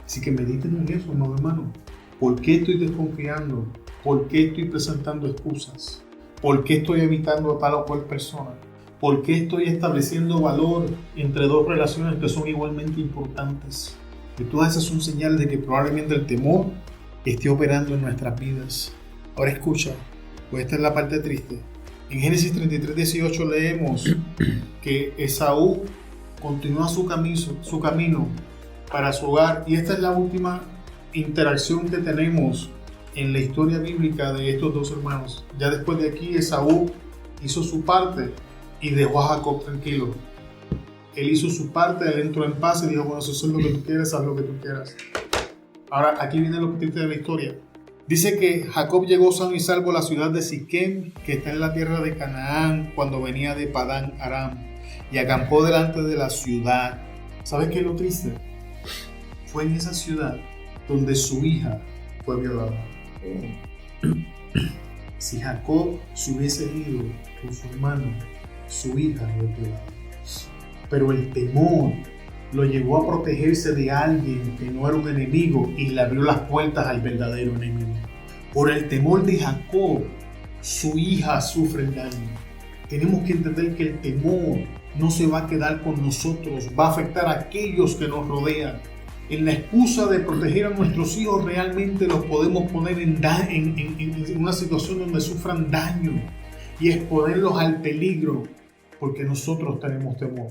Así que mediten en eso, no, hermano. ¿Por qué estoy desconfiando? ¿Por qué estoy presentando excusas? ¿Por qué estoy evitando a tal o cual persona? ¿Por qué estoy estableciendo valor entre dos relaciones que son igualmente importantes? Y todas esas son señales de que probablemente el temor esté operando en nuestras vidas. Ahora escucha, pues esta es la parte triste. En Génesis 33:18 leemos que Esaú continúa su camino para su hogar, y esta es la última interacción que tenemos en la historia bíblica de estos dos hermanos. Ya después de aquí, Esaú hizo su parte y dejó a Jacob tranquilo. Él hizo su parte, él entró en paz y dijo: bueno, eso es lo que tú quieres, haz lo que tú quieras. Ahora, aquí viene lo triste de la historia. Dice que Jacob llegó sano y salvo a la ciudad de Siquem, que está en la tierra de Canaán, cuando venía de Padán Aram, y acampó delante de la ciudad. ¿Sabes qué es lo triste? Fue en esa ciudad donde su hija fue violada. Si Jacob se hubiese ido con su hermano, su hija fue violada. Pero el temor lo llevó a protegerse de alguien que no era un enemigo y le abrió las puertas al verdadero enemigo. Por el temor de Jacob, su hija sufre el daño. Tenemos que entender que el temor no se va a quedar con nosotros, va a afectar a aquellos que nos rodean. En la excusa de proteger a nuestros hijos, realmente los podemos poner en una situación donde sufran daño y exponerlos al peligro, porque nosotros tenemos temor.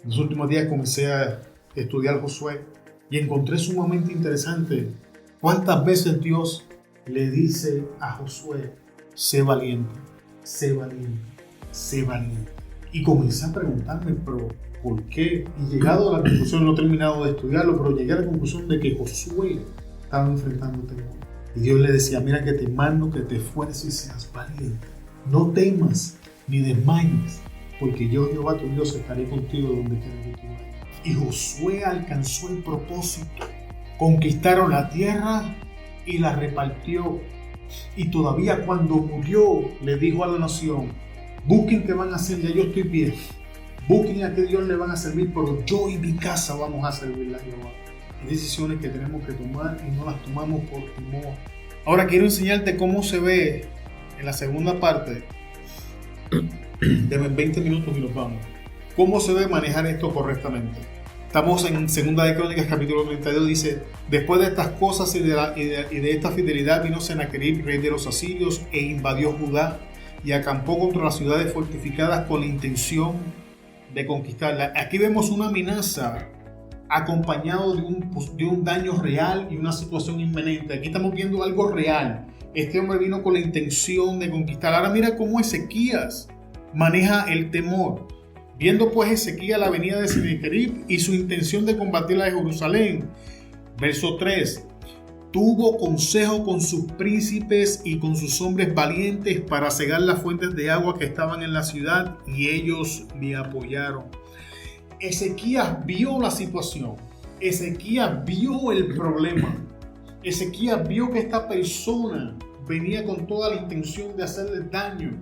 En los últimos días comencé a estudiar Josué y encontré sumamente interesante cuántas veces Dios le dice a Josué: sé valiente, sé valiente, sé valiente. Y comencé a preguntarme, pero ¿por qué? Y llegado a la conclusión, no he terminado de estudiarlo, pero llegué a la conclusión de que Josué estaba enfrentando temor. Y Dios le decía: mira que te mando que te esfuerces y seas valiente. No temas ni desmayes, porque yo, Jehová tu Dios, estaré contigo donde quiera que tú vayas. Y Josué alcanzó el propósito. Conquistaron la tierra y la repartió. Y todavía cuando murió, le dijo a la nación: busquen qué van a hacer, ya yo estoy bien. Busquen a qué Dios le van a servir, pero yo y mi casa vamos a servirle a Jehová. Hay decisiones que tenemos que tomar y no las tomamos por temor. Ahora quiero enseñarte cómo se ve en la segunda parte. Deme 20 minutos y nos vamos. ¿Cómo se debe manejar esto correctamente? Estamos en Segunda de Crónicas, capítulo 32, dice: después de estas cosas y de esta fidelidad vino Sennacherib, rey de los asirios, e invadió Judá y acampó contra las ciudades fortificadas con la intención de conquistarlas. Aquí vemos una amenaza acompañado de un daño real y una situación inminente. Aquí estamos viendo algo real. Este hombre vino con la intención de conquistar. Ahora mira cómo Ezequías maneja el temor. Viendo pues Ezequías la venida de Sennacherib y su intención de combatir a Jerusalén. Verso 3. Tuvo consejo con sus príncipes y con sus hombres valientes para cegar las fuentes de agua que estaban en la ciudad, y ellos le apoyaron. Ezequías vio la situación. Ezequías vio el problema. Ezequías vio que esta persona venía con toda la intención de hacerle daño.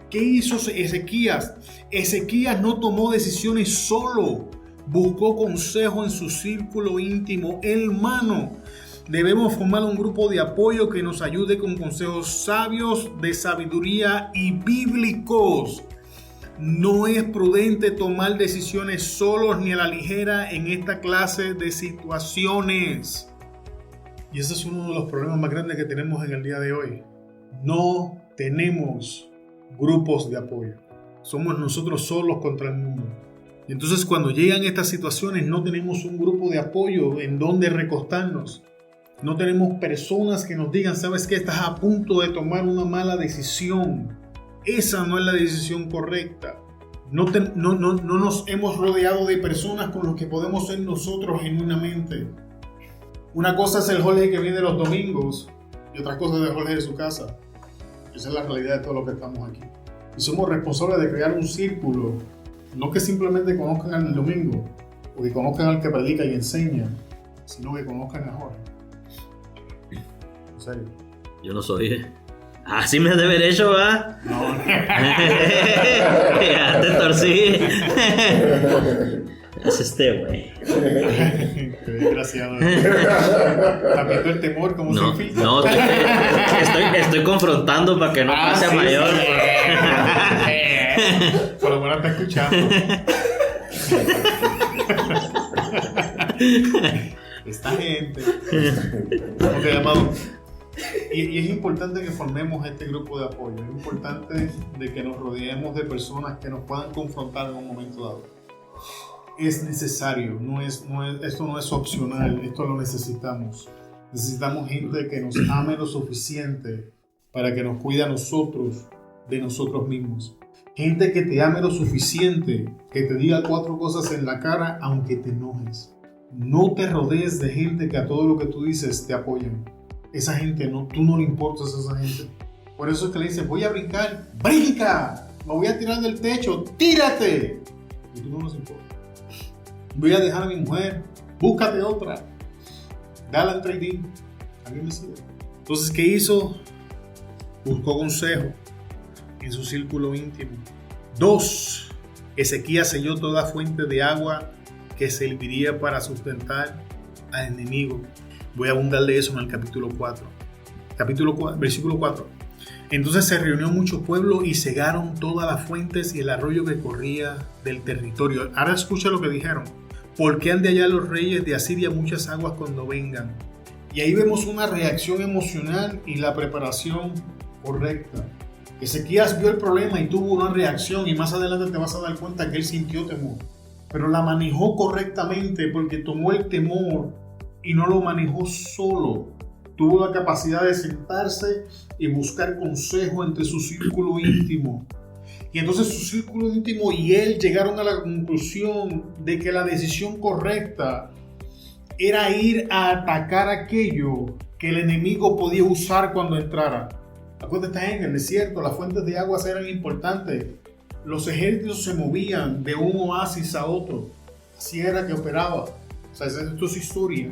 ¿Qué hizo Ezequías? Ezequías no tomó decisiones solo. Buscó consejo en su círculo íntimo. Hermano, debemos formar un grupo de apoyo que nos ayude con consejos sabios, de sabiduría y bíblicos. No es prudente tomar decisiones solos ni a la ligera en esta clase de situaciones. Y ese es uno de los problemas más grandes que tenemos en el día de hoy. No tenemos grupos de apoyo. Somos nosotros solos contra el mundo. Y entonces cuando llegan estas situaciones no tenemos un grupo de apoyo en donde recostarnos. No tenemos personas que nos digan, ¿sabes qué? Estás a punto de tomar una mala decisión. Esa no es la decisión correcta. No nos hemos rodeado de personas con las que podemos ser nosotros genuinamente. Una cosa es el Jorge que viene los domingos y otra cosa es el Jorge de su casa. Esa es la realidad de todo lo que estamos aquí. Y somos responsables de crear un círculo, no que simplemente conozcan al domingo o que conozcan al que predica y enseña, sino que conozcan a Jorge. En serio. Yo no soy. Así me has de haber hecho, ¿va? No. Ya te torcí. Es güey. Qué desgraciado. ¿Está viendo el temor como No, sin filtro? no, estoy confrontando para que no pase a mayor. Por lo menos está escuchando. Esta gente. Ok, amado. Y es importante que formemos este grupo de apoyo. Es importante de que nos rodeemos de personas que nos puedan confrontar en un momento dado. Es necesario, esto no es opcional, esto lo necesitamos. Necesitamos gente que nos ame lo suficiente para que nos cuide a nosotros de nosotros mismos. Gente que te ame lo suficiente, que te diga 4 cosas en la cara aunque te enojes. No te rodees de gente que a todo lo que tú dices te apoyan. Esa gente, tú no le importas a esa gente. Por eso es que le dices, voy a brincar, ¡brinca! Me voy a tirar del techo, ¡tírate! Y tú no les importa. Voy a dejar a mi mujer, búscate otra. Dale al trading. ¿Alguien me sigue? Entonces, ¿qué hizo? Buscó consejo en su círculo íntimo. 2. Ezequías selló toda fuente de agua que serviría para sustentar al enemigo. Voy a abundar de eso en el capítulo 4. Versículo 4. Entonces se reunió mucho pueblo y cegaron todas las fuentes y el arroyo que corría del territorio. Ahora escucha lo que dijeron. ¿Por qué han de hallar los reyes de Asiria muchas aguas cuando vengan? Y ahí vemos una reacción emocional y la preparación correcta. Ezequías vio el problema y tuvo una reacción, y más adelante te vas a dar cuenta que él sintió temor. Pero la manejó correctamente porque tomó el temor y no lo manejó solo. Tuvo la capacidad de sentarse y buscar consejo entre su círculo íntimo. Y entonces su círculo íntimo y él llegaron a la conclusión de que la decisión correcta era ir a atacar aquello que el enemigo podía usar cuando entrara. Acuérdate, en el desierto las fuentes de aguas eran importantes. Los ejércitos se movían de un oasis a otro. Así era que operaba. O sea, esto es historia.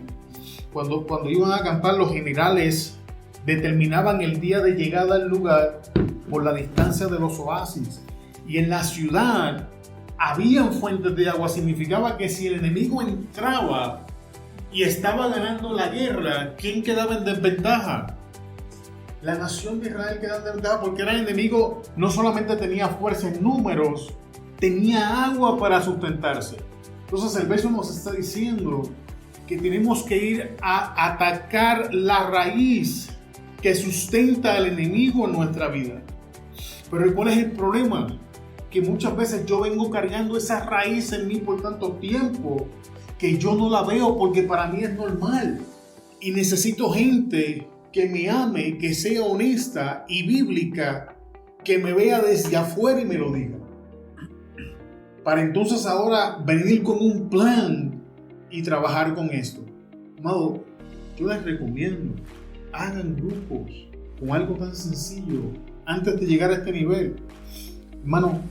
Cuando iban a acampar, los generales determinaban el día de llegada al lugar por la distancia de los oasis. Y en la ciudad habían fuentes de agua. Significaba que si el enemigo entraba y estaba ganando la guerra, ¿quién quedaba en desventaja? La nación de Israel quedaba en desventaja porque era el enemigo. No solamente tenía fuerza en números, tenía agua para sustentarse. Entonces el verso nos está diciendo que tenemos que ir a atacar la raíz que sustenta al enemigo en nuestra vida. Pero ¿cuál es el problema? Que muchas veces yo vengo cargando esa raíz en mí por tanto tiempo que yo no la veo porque para mí es normal. Y necesito gente que me ame, que sea honesta y bíblica, que me vea desde afuera y me lo diga. para entonces ahora venir con un plan y trabajar con esto. Amado, yo les recomiendo, hagan grupos con algo tan sencillo antes de llegar a este nivel. Hermano,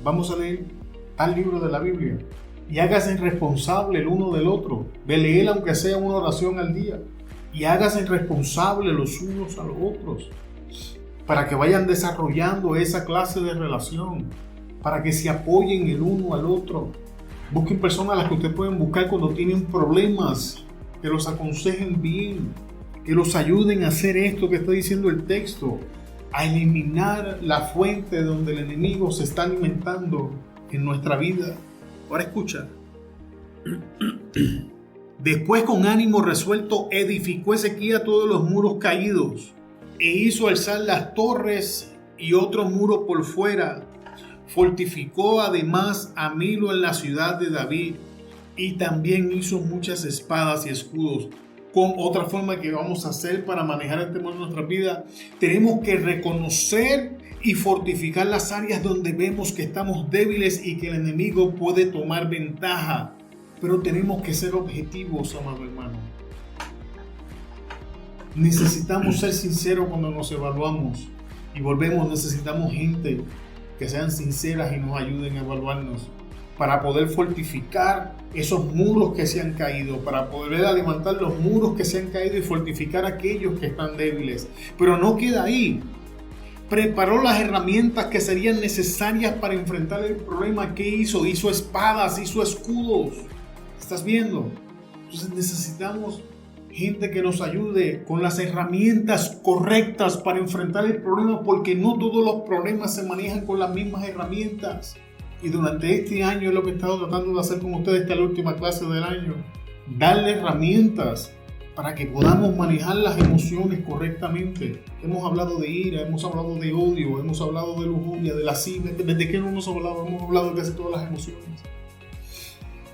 vamos a leer tal libro de la Biblia y háganse responsable el uno del otro, de leer aunque sea una oración al día, y háganse responsable los unos a los otros, para que vayan desarrollando esa clase de relación, para que se apoyen el uno al otro. Busquen personas a las que ustedes pueden buscar cuando tienen problemas, que los aconsejen bien, que los ayuden a hacer esto que está diciendo el texto, a eliminar la fuente donde el enemigo se está alimentando en nuestra vida. Ahora escucha. Después, con ánimo resuelto, edificó Ezequías todos los muros caídos e hizo alzar las torres y otros muros por fuera. Fortificó además a Milo en la ciudad de David y también hizo muchas espadas y escudos. Con otra forma que vamos a hacer para manejar el temor de nuestra vida, tenemos que reconocer y fortificar las áreas donde vemos que estamos débiles y que el enemigo puede tomar ventaja. Pero tenemos que ser objetivos, amado hermano. Necesitamos ser sinceros cuando nos evaluamos y volvemos. Necesitamos gente que sean sinceras y nos ayuden a evaluarnos para poder fortificar esos muros que se han caído, para poder levantar los muros que se han caído y fortificar aquellos que están débiles. Pero no queda ahí. Preparó las herramientas que serían necesarias para enfrentar el problema. ¿Qué hizo? Hizo espadas, hizo escudos. ¿Estás viendo? Entonces necesitamos gente que nos ayude con las herramientas correctas para enfrentar el problema, porque no todos los problemas se manejan con las mismas herramientas. Y durante este año es lo que he estado tratando de hacer con ustedes, esta es la última clase del año, darle herramientas para que podamos manejar las emociones correctamente. Hemos hablado de ira, hemos hablado de odio, hemos hablado de lujuria, de lascivia. ¿Desde qué no hemos hablado? Hemos hablado de casi todas las emociones.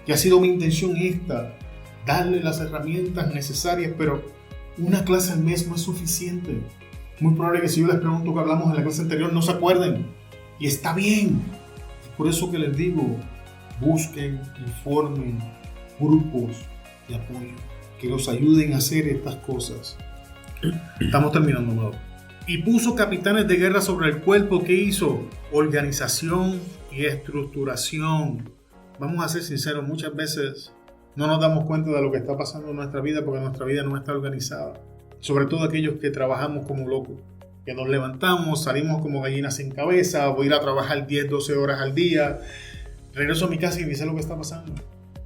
Y ha sido mi intención esta, darle las herramientas necesarias, pero una clase al mes no es suficiente. Muy probable que si yo les pregunto que hablamos en la clase anterior no se acuerden. Y está bien. Por eso que les digo, busquen, informen grupos de apoyo que los ayuden a hacer estas cosas. Estamos terminando, amado. Y puso capitanes de guerra sobre el cuerpo. ¿Qué hizo? Organización y estructuración. Vamos a ser sinceros, muchas veces no nos damos cuenta de lo que está pasando en nuestra vida porque nuestra vida no está organizada. Sobre todo aquellos que trabajamos como locos, que nos levantamos, salimos como gallinas sin cabeza, voy a ir a trabajar 10, 12 horas al día, regreso a mi casa y ni sé lo que está pasando.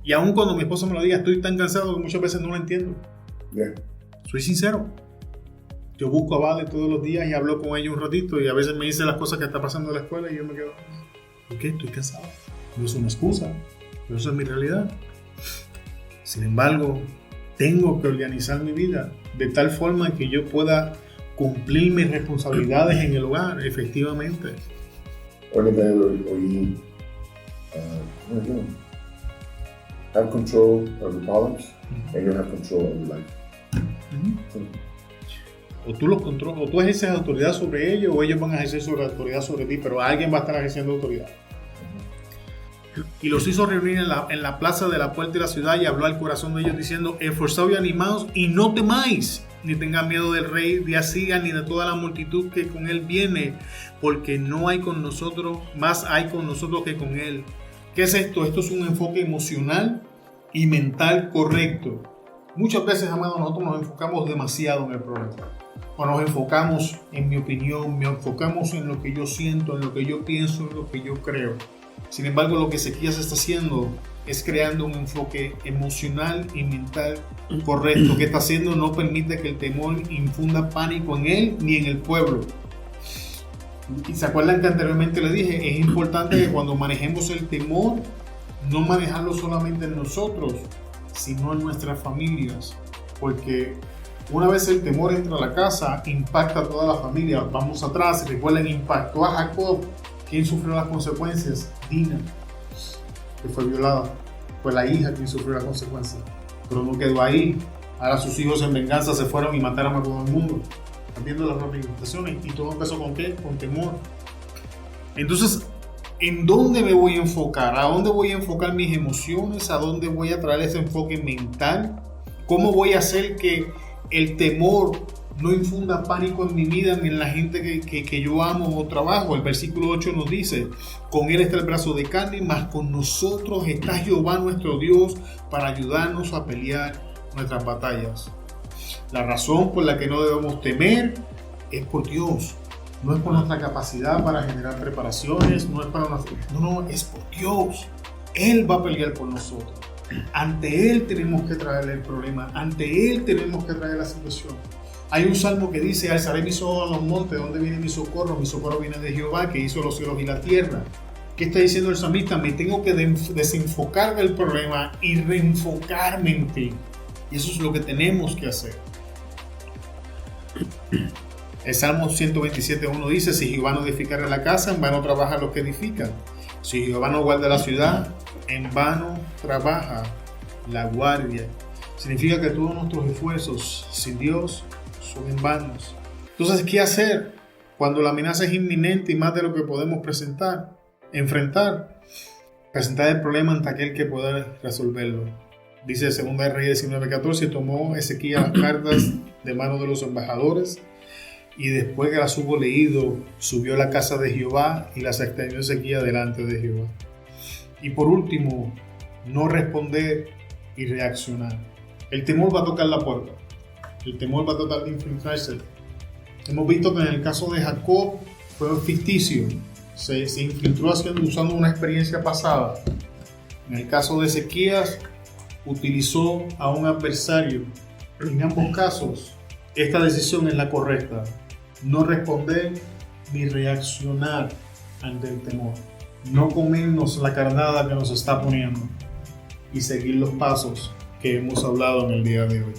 Y aun cuando mi esposa me lo diga, estoy tan cansado que muchas veces no lo entiendo. Yeah. Soy sincero. Yo busco a Vale todos los días y hablo con ella un ratito y a veces me dice las cosas que está pasando en la escuela y yo me quedo, ¿por qué? Estoy cansado. No es una excusa, pero eso es mi realidad. Sin embargo, tengo que organizar mi vida de tal forma que yo pueda cumplir mis responsabilidades en el hogar, efectivamente. Have control of your problems and you have control of your life. O tú los controlas, o tú ejerces autoridad sobre ellos, o ellos van a ejercer autoridad sobre ti, pero alguien va a estar ejerciendo autoridad. Y los hizo reunir en la plaza de la puerta de la ciudad y habló al corazón de ellos diciendo: esforzados y animados y no temáis, ni tengan miedo del rey de Asiria ni de toda la multitud que con él viene, porque no hay con nosotros, más hay con nosotros que con él. ¿Qué es esto? Esto es un enfoque emocional y mental correcto. Muchas veces, amados, nosotros nos enfocamos demasiado en el problema. O nos enfocamos en mi opinión, nos enfocamos en lo que yo siento, en lo que yo pienso, en lo que yo creo. Sin embargo, lo que Ezequías está haciendo es creando un enfoque emocional y mental correcto. ¿Qué está haciendo? No permite que el temor infunda pánico en él ni en el pueblo. Y se acuerdan que anteriormente le dije, es importante que cuando manejemos el temor, no manejarlo solamente en nosotros, sino en nuestras familias. Porque una vez el temor entra a la casa, impacta a toda la familia. Vamos atrás, recuerden, impactó a Jacob. ¿Quién sufrió las consecuencias? Dina, que fue violada. Fue la hija quien sufrió las consecuencias. Pero no quedó ahí. Ahora sus hijos en venganza se fueron y mataron a todo el mundo. Están viendo las ramificaciones. ¿Y todo empezó con qué? Con temor. Entonces, ¿En dónde me voy a enfocar? ¿A dónde voy a enfocar mis emociones? ¿A dónde voy a traer ese enfoque mental? ¿Cómo voy a hacer que el temor no infunda pánico en mi vida ni en la gente que yo amo o trabajo? El versículo 8 nos dice: con él está el brazo de carne, mas con nosotros está Jehová nuestro Dios para ayudarnos a pelear nuestras batallas. La razón por la que no debemos temer es por Dios. No es por nuestra capacidad para generar preparaciones, no, es por Dios. Él va a pelear por nosotros. Ante Él tenemos que traerle el problema, ante Él tenemos que traer la situación. Hay un salmo que dice: alzaré mis ojos a los montes, ¿de dónde viene mi socorro? Mi socorro viene de Jehová, que hizo los cielos y la tierra. ¿Qué está diciendo el salmista? Me tengo que desenfocar del problema y reenfocarme en ti. Y eso es lo que tenemos que hacer. El Salmo 127:1 dice: si Jehová no edificare la casa, en vano trabajan los que edifican. Si Jehová no guarda la ciudad, en vano trabaja la guardia. Significa que todos nuestros esfuerzos sin Dios son en vanos. Entonces, ¿qué hacer cuando la amenaza es inminente y más de lo que podemos enfrentar? Presentar el problema ante aquel que pueda resolverlo. Dice 2 Reyes 19:14: tomó Ezequías las cartas de manos de los embajadores, y después que las hubo leído, subió a la casa de Jehová y las extendió Ezequías delante de Jehová. Y por último, no responder y reaccionar. El temor va a tocar la puerta. El temor va a tratar de infiltrarse. Hemos visto que en el caso de Jacob fue ficticio. Se infiltró usando una experiencia pasada. En el caso de Ezequías, utilizó a un adversario. En ambos casos, esta decisión es la correcta. No responder ni reaccionar ante el temor. No comernos la carnada que nos está poniendo y seguir los pasos que hemos hablado en el día de hoy.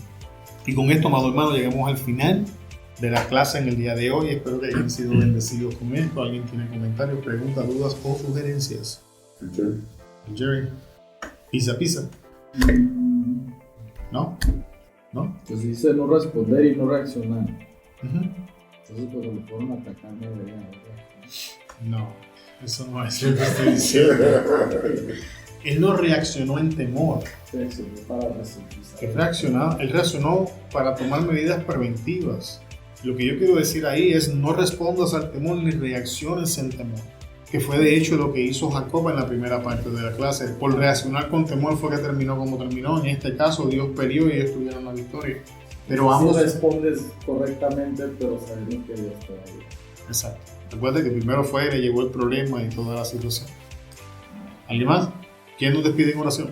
Y con esto, amado hermano, llegamos al final de la clase en el día de hoy. Espero que hayan sido bendecidos con esto. ¿Alguien tiene comentarios, preguntas, dudas o sugerencias? Jerry. Pizza. ¿No? Pues dice no responder y no reaccionar. Entonces, pues le fueron atacando de allá. No, eso no es lo que estoy diciendo. Él no reaccionó en temor. Reaccionó para Él reaccionó para tomar medidas preventivas. Lo que yo quiero decir ahí es: no respondas al temor ni reacciones en temor. Que fue de hecho lo que hizo Jacob en la primera parte de la clase. Por reaccionar con temor fue que terminó como terminó. En este caso, Dios peleó y ellos tuvieron la victoria. Pero ambos respondes correctamente, pero sabiendo que Dios te va a ayudar. Exacto. Recuerda que primero fue, le llegó el problema y toda la situación. ¿Alguien más? ¿Quién nos despide en oración?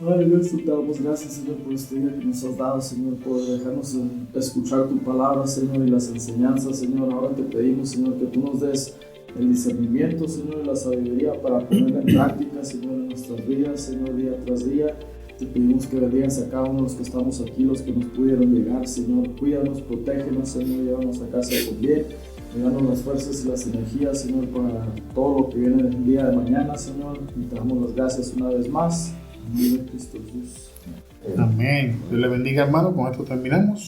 Padre, Dios, te damos gracias, Señor, por este día que nos has dado, Señor, por dejarnos escuchar tu palabra, Señor, y las enseñanzas, Señor. Ahora te pedimos, Señor, que tú nos des el discernimiento, Señor, y la sabiduría para ponerla en práctica, Señor, en nuestras vidas, Señor, día tras día. Te pedimos que bendigas a cada uno de los que estamos aquí, los que nos pudieron llegar, Señor. Cuídanos, protégenos, Señor, llévanos a casa con bien. Danos las fuerzas y las energías, Señor, para todo lo que viene el día de mañana, Señor. Y te damos las gracias una vez más. En nombre de Cristo Jesús. Amén. Dios le bendiga, hermano. Con esto terminamos.